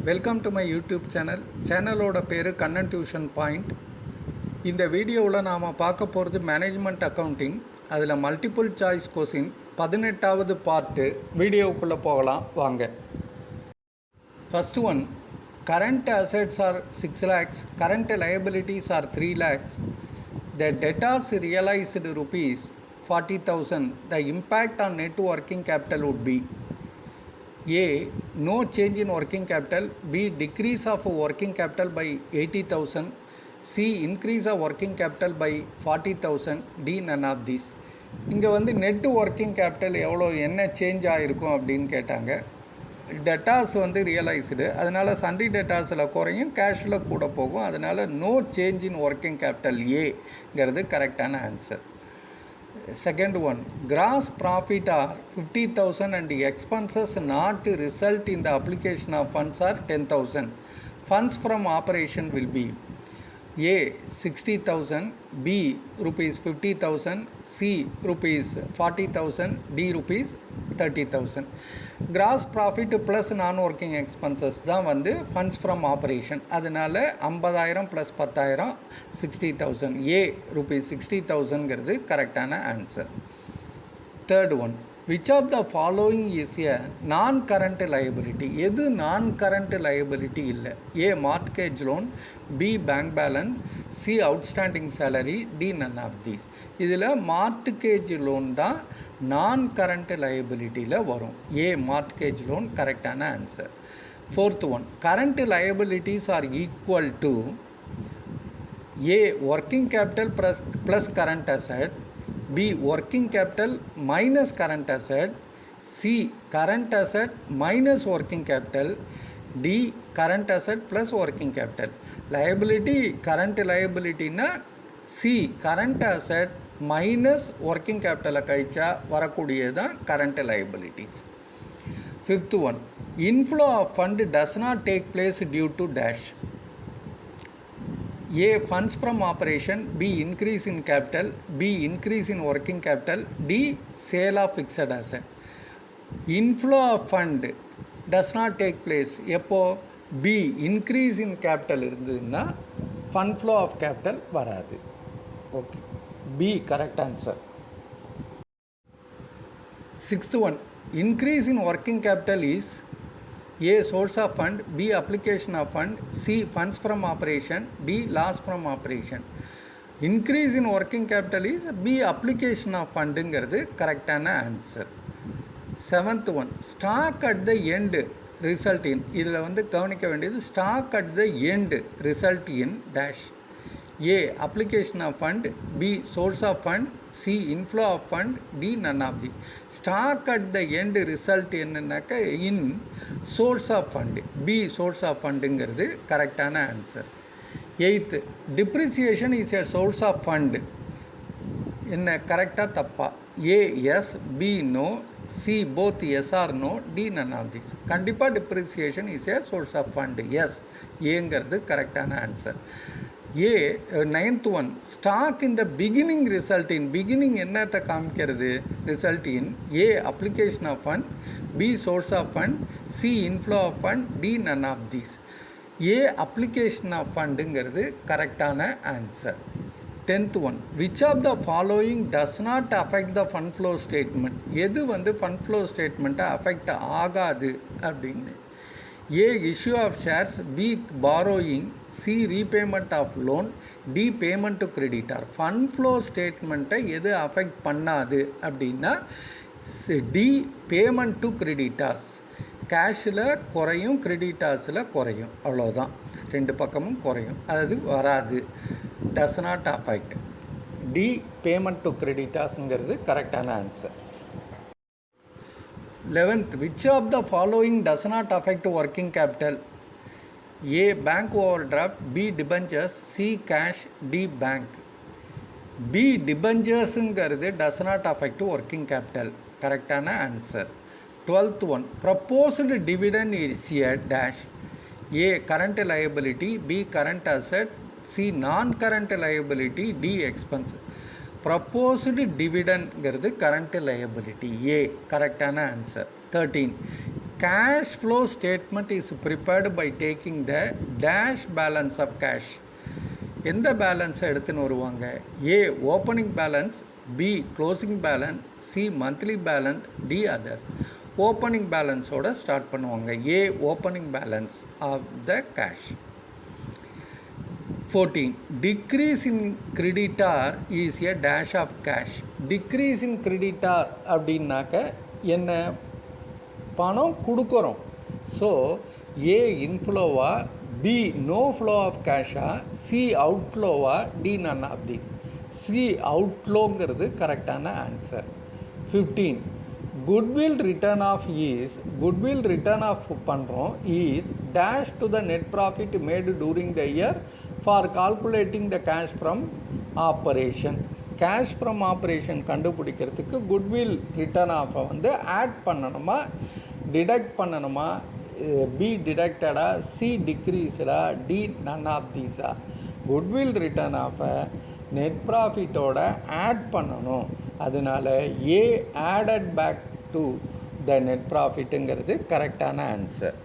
Welcome to my YouTube சேனலோட பேர் Kannan tuition point. இந்த வீடியோவில் நாம் பார்க்க போகிறது மேனேஜ்மெண்ட் அக்கௌண்டிங். அதில் மல்டிபிள் சாய்ஸ் கொஸ்டின் 18வது பார்ட்டு. வீடியோவுக்குள்ளே போகலாம் வாங்க. First one, current assets are 6 lakhs, current liabilities are 3 lakhs. The debtors realized rupees 40,000. The impact on net working capital would be A. No change in working capital. B. Decrease of working capital by 80,000. C. Increase of working capital by 40,000. D. None of these. இங்கே வந்து net working capital எவ்வளோ என்ன change ஆகிருக்கும் அப்படின்னு கேட்டாங்க. Debtors வந்து realised, அதனால் sundry டெட்டாஸில் குறையும், கேஷில் கூட போகும். அதனால் no change in working capital ஏங்கிறது கரெக்டான answer. Second one, gross profit are 50,000 and the expenses not result in the application of funds are 10,000. Funds from operation will be A. 60,000, B. rupees 50,000, C. rupees 40,000, D. rupees 30,000. Gross profit plus non-working expenses தான் வந்து funds from operation. அதனால் 50,000 plus 10,000 60,000. A. rupees 60,000ங்கிறது கரெக்டான answer. Third one, which of the following is a non-current liability? எது non-current liability இல்லை? A. mortgage loan, B. bank balance, C. outstanding salary, D. none of these. இதில் mortgage loan தான் non-current liabilityயில் வரும். A. mortgage loan கரெக்டான answer. Fourth one, current liabilities are equal to A. working capital plus current asset, B. working capital minus current asset, C. current asset minus working capital, D. current asset plus working capital. Liability current liability na C. current asset minus working capital கழிச்சா வரக்கூடியதான் current liabilities. Fifth one, inflow of fund does not take place due to dash. A. funds from operation, B. increase in capital, B. increase in working capital, D. sale of fixed asset. Inflow of fund does not take place எப்போ B. increase in capital இருந்ததுன்னா fund flow of capital வராது. Okay, B. correct answer. Sixth one, increase in working capital is A. source of fund, B. application of fund, C. funds from operation, D. loss from operation. Increase in working capital is B. application of fundங்கிறது கரெக்டான answer. Seventh one, stock at the end result in. இதில் வந்து கவனிக்க வேண்டியது stock at the end result in dash. A. application of fund, B. source of fund, C. inflow of fund, D. none of the. stock at the end result என்னன்னாக்க in source of fund, B. source of fundங்கிறது கரெக்டான answer. Eighth, depreciation is a source of fund. என்ன கரெக்டாக தப்பா? A. yes, B. no, C. both yes or no, D. none of these. கண்டிப்பாக depreciation is a source of fund. yes, ஏங்கிறது கரெக்டான answer. A. ninth one, stock in the beginning result in. beginning என்னத்தை காமிக்கிறது? result in A. application of fund, B. source of fund, C. inflow of fund, D. none of these. A. application of fundங்கிறது கரெக்டான answer. 10th one, which of the following does not affect the fund flow statement? எது வந்து fund flow statementை affect ஆகாது அப்படின்னு? A. issue of shares, B. borrowing, C. repayment of loan, D. payment to creditor. fund flow statementை எது affect பண்ணாது அப்படின்னா D. payment to creditors. கேஷில் குறையும், கிரெடிட்டாஸில் குறையும், அவ்வளோதான். ரெண்டு பக்கமும் குறையும், அது வராது. does not affect. D. payment to creditorsங்கிறது கரெக்டான answer. 11th, which of the following does not affect working capital? A. bank overdraft, B. debentures, C. cash, D. bank. B. debenturesங்கிறது does not affect working capital, கரெக்டான answer. 12th one, proposed dividend is a dash. A. current liability, B. current asset, C. non-current liability, D. expense. proposed dividend current liability A கரெக்டான answer. 13, cash flow statement is prepared by taking the dash balance of cash. எந்த பேலன்ஸை எடுத்துன்னு வருவாங்க? A opening balance, B closing balance, C monthly balance, D others. Opening பேலன்ஸோட start பண்ணுவாங்க. A opening balance of the cash. 14. Decrease in creditor is a dash of cash. Decrease in creditor அப்படின்னாக்க என்ன? பணம் கொடுக்குறோம். ஸோ ஏ இன்ஃப்ளோவா, B no flow of கேஷா, C அவுட்ஃப்ளோவா, D none of this. C அவுட்ஃப்ளோங்கிறது கரெக்டான answer. 15. Goodwill written off is, goodwill written off பண்ணுறோம் is dash to the net profit made during the year for calculating the cash from operation. Cash from operation கண்டுபிடிக்கிறதுக்கு goodwill written ஆஃபை வந்து add பண்ணணுமா, deduct பண்ணணுமா? B டிடக்டடா, C டிக்ரீஸ்டா, D none of தீஸா? Goodwill written ஆஃபை net ப்ராஃபிட்டோட add பண்ணணும். அதனால் A added back to the net ப்ராஃபிட்டுங்கிறது கரெக்டான answer.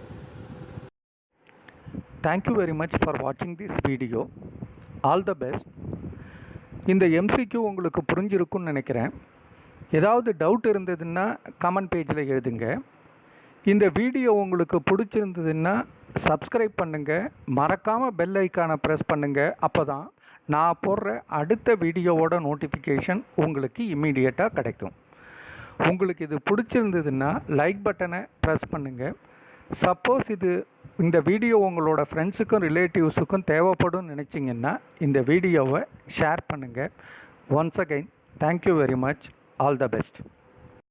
Thank you very much for வாட்சிங் this video. All the best. இந்த எம்சிக்யூ உங்களுக்கு புரிஞ்சிருக்குன்னு நினைக்கிறேன். ஏதாவது டவுட் இருந்ததுன்னா கமெண்ட் பேஜில் எழுதுங்க. இந்த வீடியோ உங்களுக்கு பிடிச்சிருந்ததுன்னா சப்ஸ்கிரைப் பண்ணுங்கள், மறக்காமல் பெல் ஐக்கானை ப்ரெஸ் பண்ணுங்கள். அப்போ தான் நான் போடுற அடுத்த வீடியோவோட நோட்டிஃபிகேஷன் உங்களுக்கு இம்மீடியட்டாக கிடைக்கும். உங்களுக்கு இது பிடிச்சிருந்ததுன்னா லைக் பட்டனை ப்ரெஸ் பண்ணுங்கள். சப்போஸ் இந்த வீடியோ உங்களோட ஃப்ரெண்ட்ஸுக்கும் ரிலேட்டிவ்ஸுக்கும் தேவைப்படும் நினச்சிங்கன்னா இந்த வீடியோவை ஷேர் பண்ணுங்கள். Once again thank you very much. All the best.